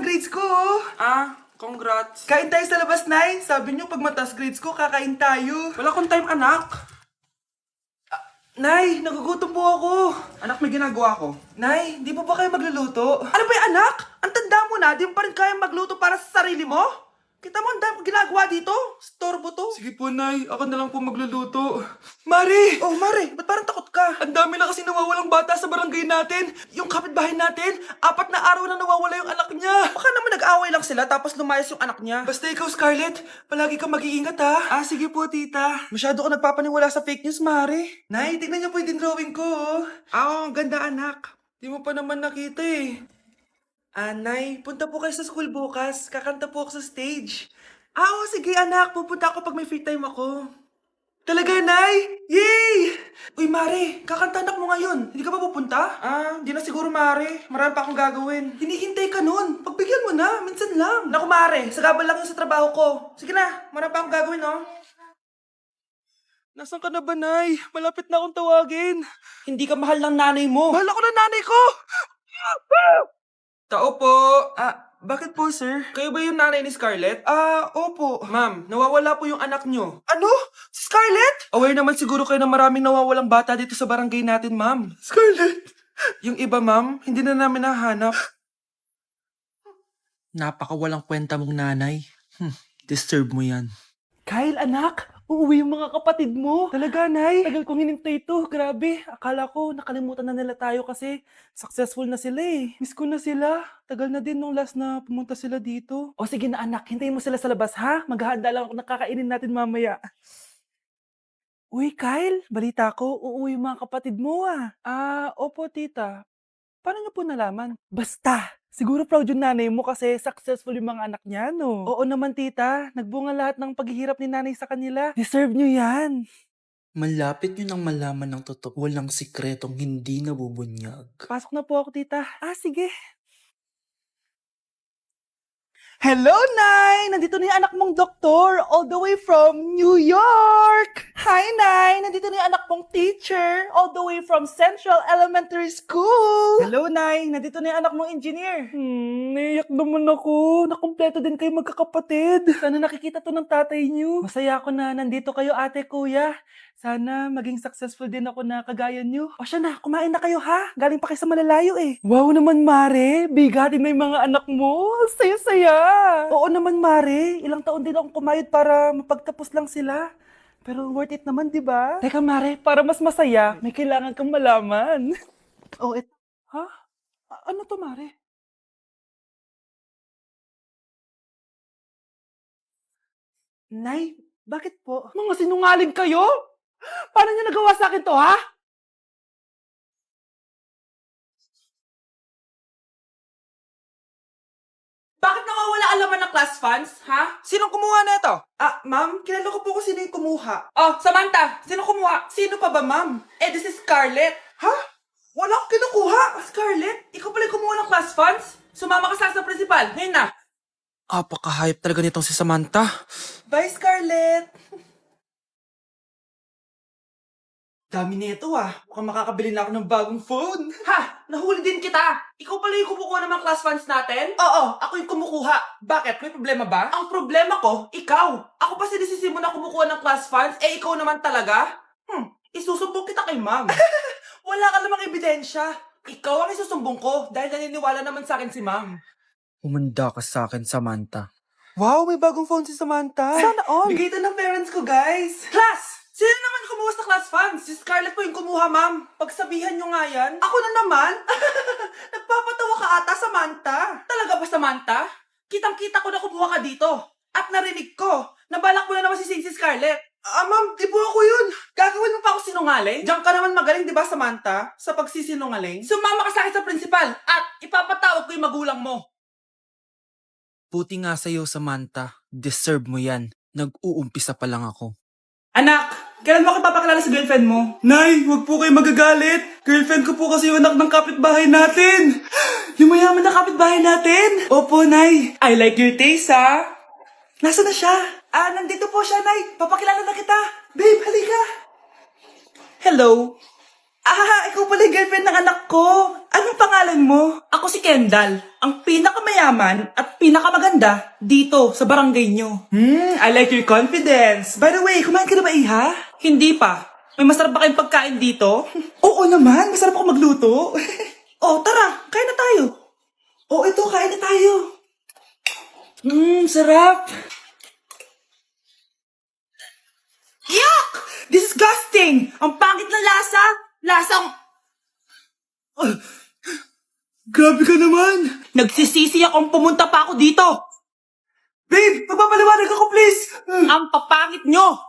grades ko, oh. Congrats. Kain tayo sa labas, Nay. Sabi niyo, pag mataas grades ko, kakain tayo. Wala akong time, anak. Nay, nagugutom po ako. Anak, may ginagawa ko. Nay, di po ba kayo magluluto? Ano ba yung anak? Ang tanda mo na, di mo pa rin kaya magluto para sa sarili mo? Kita mo, ang dami ginagawa dito. Storbo to. Sige po, Nay. Ako na lang po magluluto. Mari! Oh, Mare, ba't parang takot ka? Ang dami na kasi nawawalang bata sa barangay natin. Yung kapitbahay natin, 4 na araw na nawawala yung anak niya. Baka naman nag-away lang sila tapos lumayas yung anak niya. Basta ikaw, Scarlett, palagi kang mag-iingat, ha? Sige po, tita. Masyado ka nagpapaniwala sa fake news, Mare. Nay, tignan niyo po yung drawing ko, oh. Ang ganda, anak. Di mo pa naman nakita, eh. Nay, punta po kayo sa school bukas. Kakanta po ako sa stage. Sige, anak. Pupunta ako pag may free time ako. Talaga, Nay? Yay! Uy, Mare, kakanta anak mo ngayon. Hindi ka ba pupunta? Hindi na siguro, Mare. Marami pa akong gagawin. Hinihintay ka nun. Pagbigyan mo na, minsan lang. Naku, Mare, sagabal lang yun sa trabaho ko. Sige na, marami pa akong gagawin, no? Nasaan ka na ba, Nay? Malapit na akong tawagin. Hindi ka mahal ng nanay mo. Mahal ako ng nanay ko! Tao po! Bakit po, sir? Kayo ba yung nanay ni Scarlett? Opo. Ma'am, nawawala po yung anak nyo. Ano? Si Scarlett? Aware naman siguro kayo na maraming nawawalang bata dito sa barangay natin, ma'am. Scarlett? Yung iba, ma'am, hindi na namin nahanap. Napakawalang kwenta mong nanay. Disturb mo yan. Kyle, anak, uuwi yung mga kapatid mo. Talaga, Nay? Tagal kong hinintay ito. Grabe, akala ko nakalimutan na nila tayo kasi successful na sila eh. Miss ko na sila. Tagal na din nung last na pumunta sila dito. O sige na anak, hintayin mo sila sa labas ha. Maghahanda lang ako ng kakainin natin mamaya. Uy, Kyle, balita ko, uuwi yung mga kapatid mo ah. Opo tita. Paano niyo po nalaman? Basta! Siguro proud yung nanay mo kasi successful yung mga anak niya, no? Oo naman, tita. Nagbunga lahat ng paghihirap ni nanay sa kanila. Deserve niyo yan. Malapit nyo nang malaman ng totoo. Walang sikretong hindi nabubunyag. Pasok na po ako, tita. Sige. Hello, Nay! Nandito na yung anak mong doktor, all the way from New York! Hi, Nay! Nandito na yung anak mong teacher, all the way from Central Elementary School! Hello, Nay! Nandito na yung anak mong engineer. Naiyak naman ako. Nakumpleto din kayo magkakapatid. Sana nakikita to ng tatay niyo. Masaya ako na nandito kayo, ate, kuya. Sana maging successful din ako na kagaya niyo. O siya na, kumain na kayo ha. Galing pa kayo sa malalayo eh. Wow naman, Mare. Bigatin na yung mga anak mo. Saya-saya. Oo naman, Mare. Ilang taon din akong kumayod para mapagtapos lang sila. Pero worth it naman, di ba? Teka, Mare, para mas masaya, may kailangan kang malaman. Ha? Ano to, Mare? Nay, bakit po? Mga sinungaling kayo? Paano niyo nagawa sa akin to, ha? Bakit nawawala ang laman ng class funds, ha? Sinong kumuha na ito? Ma'am, kilala ko po kung sino yung kumuha. Oh, Samantha, sino kumuha? Sino pa ba, ma'am? This is Scarlett. Ha? Wala akong kinukuha. Scarlett, ikaw pala yung kumuha ng class funds? Sumama ka sa principal, ngayon na. Apaka-hype talaga nitong si Samantha. Bye, Scarlett. Dami nito Mukhang makakabili na ako ng bagong phone. Ha? Nahuli din kita. Ikaw pala yung kumukuha ng mga class funds natin? Oo, ako yung kumukuha. Bakit? May problema ba? Ang problema ko, ikaw. Ako pa sinisisi mo na kumukuha ng class funds, ikaw naman talaga? Isusumbong kita kay ma'am. Wala ka namang ebidensya. Ikaw ang isusumbong ko dahil naniniwala naman sa akin si ma'am. Umanda ka sa akin, Samantha. Wow, may bagong phone si Samantha. Sana all. Bigay ito ng parents ko, guys. Class! Sino naman kumuha sa class funds? Si Scarlett po yung kumuha, ma'am. Pagsabihan nyo nga yan. Ako na naman? Nagpapatawa ka ata, Samantha. Talaga ba, Samantha? Kitang-kita ko na kumuha ka dito. At narinig ko, nabalak mo na naman si Scarlett. Ma'am, di po ako yun. Gagawin mo pa ako sinungaling? Diyan ka naman magaling, di ba, Samantha? Sa pagsisinungaling? Sumama ka sa akin sa principal at ipapatawag ko yung magulang mo. Buti nga sa'yo, Samantha. Deserve mo yan. Nag-uumpisa pa lang ako. Anak, kailan mo ako papakilala sa girlfriend mo? Nay, wag po kayo magagalit. Girlfriend ko po kasi yung anak ng kapitbahay natin. Yung mayaman na kapitbahay natin. Opo, Nay. I like your taste, ha? Nasaan na siya? Nandito po siya, Nay. Papakilala na kita. Babe, halika. Hello. Ikaw pala yung girlfriend ng anak ko. Anong pangalan mo? Ako si Kendall, ang pinakamayaman at pinakamaganda dito sa barangay nyo. I like your confidence. By the way, kumain ka na ba, Iha? Hindi pa. May masarap ba kayong pagkain dito? Oo naman, masarap ako magluto. Tara, kain na tayo. Ito, kain na tayo. Sarap. Yuck! Disgusting! Ang pangit na lasa! Lasang... Grabe ka naman! Nagsisisi akong pumunta pa ako dito! Babe, magpapaliwanag ako please! Ang papangit nyo!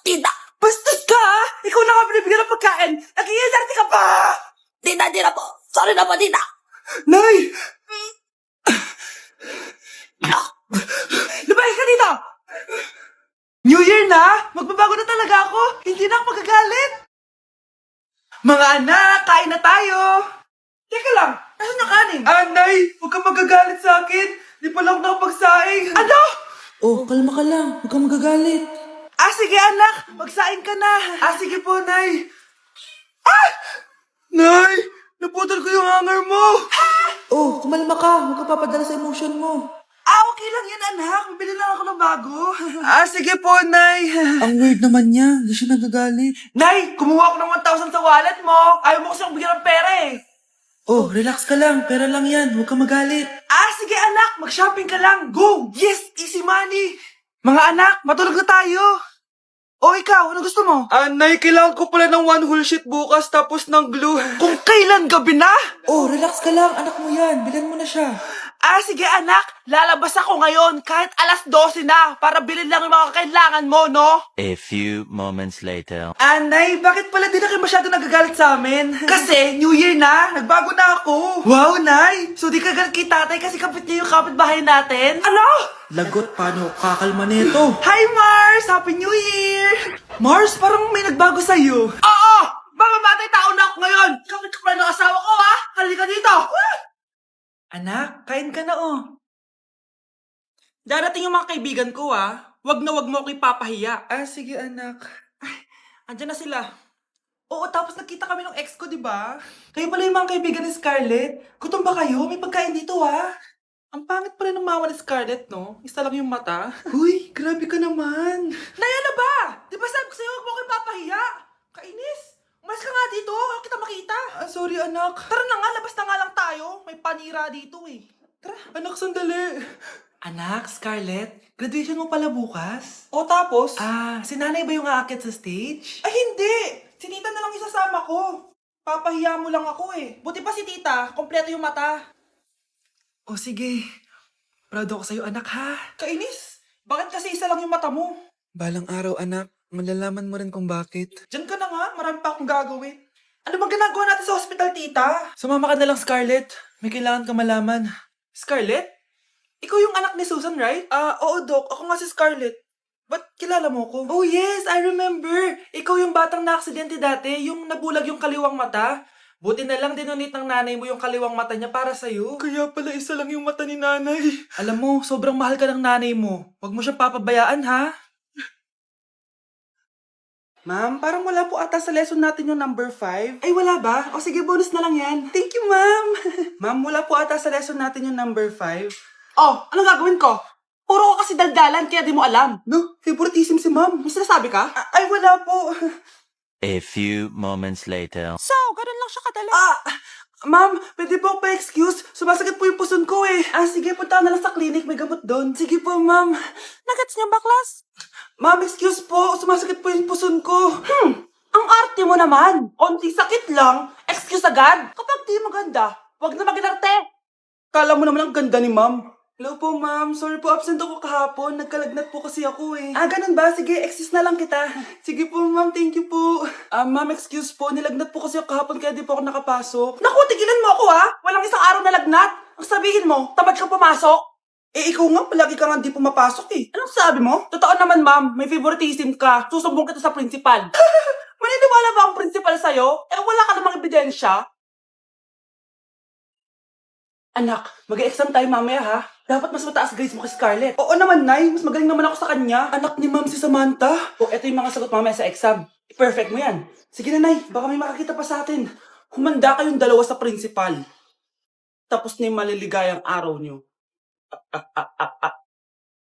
Tita! Bastos ka ha! Ikaw na nga binibigyan ng pagkain! Nag-iinarte ka pa! Tita po! Sorry na po, tita! Nay! Lumayas ka dito! New Year na! Magbabago na talaga ako! Hindi na ako magagalit! Mga anak, kain na tayo! Teka lang, nasan yung kanin? Nay! Huwag kang magagalit sa akin! Di pa lang nakapagsaing! Ano? Kalma ka lang. Huwag kang magagalit. Sige anak! Magsaing ka na! Sige po, Nay! Nay! Naputol ko yung hanger mo! Kumalma ka. Huwag ka papadala sa emotion mo. Okay lang yan, anak. Bibili lang ako ng bago. Sige po, Nay. Ang weird naman niya. Hindi siya nagagalit. Nay, kumuha ako ng 1,000 sa wallet mo. Ayaw mo kasi akong bigyan ng pera eh. Relax ka lang. Pera lang yan. Huwag ka magalit. Sige anak. Mag-shopping ka lang. Go! Yes! Easy money! Mga anak, matulog na tayo. Ikaw, ano gusto mo? Nay, kailangan ko pala ng one whole sheet bukas tapos ng glue. Kung kailan gabi na? Relax ka lang. Anak mo yan. Bilan mo na siya. Sige anak, lalabas ako ngayon kahit alas 12 na para bilhin lang yung mga kailangan mo, no? A few moments later. Nay, bakit pala di na kayo masyado nagagalit sa amin? Kasi, New Year na, nagbago na ako. Wow, Nay! So di ka galit kay tatay kasi kapit niya yung kapitbahay natin? Ano? Lagot, paano kakalma nito? Hi, Mars! Happy New Year! Mars, parang may nagbago sa'yo. Oo! Mamamatay tao na ako ngayon! Kapit ka pala ng asawa ko, ha? Halika dito! Anak, kain ka na Darating yung mga kaibigan ko Wag na wag mo ako ipapahiya. Sige anak. Andyan na sila. Tapos nagkita kami ng ex ko, di ba? Kayo pala yung mga kaibigan ni Scarlett. Gutom ba kayo? May pagkain dito Ang pangit pala ng mama ni Scarlett, no? Isa lang yung mata. Uy, grabe ka naman. Nay, ano ba? Di ba sabi ko sa'yo, wag mo ako ipapahiya? Kainis. Umalis ka nga dito. Huwag kita makita. Sorry, anak. Tara na nga, labas na nga lang tayo. May panira dito eh. Tara. Anak, sandali. Anak, Scarlett, graduation mo pala bukas? Tapos? Si nanay ba yung aakit sa stage? Hindi. Si tita na lang isasama ko. Papahiya mo lang ako eh. Buti pa si tita, kompleto yung mata. Sige. Proud ako sa'yo, anak ha. Kainis. Bakit kasi isa lang yung mata mo? Balang araw, anak. Malalaman mo rin kung bakit. Diyan ka na nga. Marami pa akong gagawin. Ano bang ginagawa natin sa hospital, tita? Sumama ka na lang, Scarlett. May kailangan ka malaman. Scarlett? Ikaw yung anak ni Susan, right? Oo, Doc. Ako nga si Scarlett. Ba't kilala mo ko? Oh, yes. I remember. Ikaw yung batang na-aksidente dati. Yung nabulag yung kaliwang mata. Buti na lang dinonate ng nanay mo yung kaliwang mata niya para sa'yo. Kaya pala isa lang yung mata ni nanay. Alam mo, sobrang mahal ka ng nanay mo. Huwag mo siyang papabayaan, ha? Ma'am, parang wala po ata sa lesson natin yung number 5. Ay, wala ba? Sige, bonus na lang yan. Thank you, ma'am. Ma'am, wala po ata sa lesson natin yung number 5. Anong gagawin ko? Puro ko kasi daldalan, kaya di mo alam. No, favoritism si ma'am. May sinasabi ka? Ay, wala po. A few moments later. So, ganun lang siya kadali. Ma'am, pwede po pa-excuse. Sumasakit po yung puson ko eh. Sige, punta na lang sa clinic. May gamot doon. Sige po, ma'am. Nagets niyo ba, class? Ma'am, excuse po. Sumasakit po yung puson ko. Ang arte mo naman. Onting sakit lang. Excuse agad. Kapag di maganda, wag na mag-inarte. Kala mo naman ang ganda ni ma'am. Hello po, ma'am. Sorry po, absent ako kahapon. Nagkalagnat po kasi ako eh. Ganun ba? Sige, excuse na lang kita. Sige po, ma'am. Thank you po. Ma'am, excuse po. Nilagnat po kasi ako kahapon kaya di po ako nakapasok. Naku, tigilan mo ako Walang isang araw na lagnat. Ang sabihin mo, tamad ka pumasok. Ikaw nga, palagi ka nga di pumapasok eh. Anong sabi mo? Totoo naman, ma'am. May favoritism ka. Susumbong kita sa principal. Maniniwala ba ang principal sa'yo? Wala ka namang ebidensya. Anak, mag-exam tayo mamaya ha. Dapat mas mataas grades mo kay Scarlett. Oo naman, Nay. Mas magaling naman ako sa kanya. Anak ni Ma'am si Samantha. O, eto yung mga sagot mamaya sa exam. I-perfect mo yan. Sige na, Nay. Baka may makakita pa sa atin. Humanda kayong dalawa sa principal. Tapos na yung maliligayang araw nyo.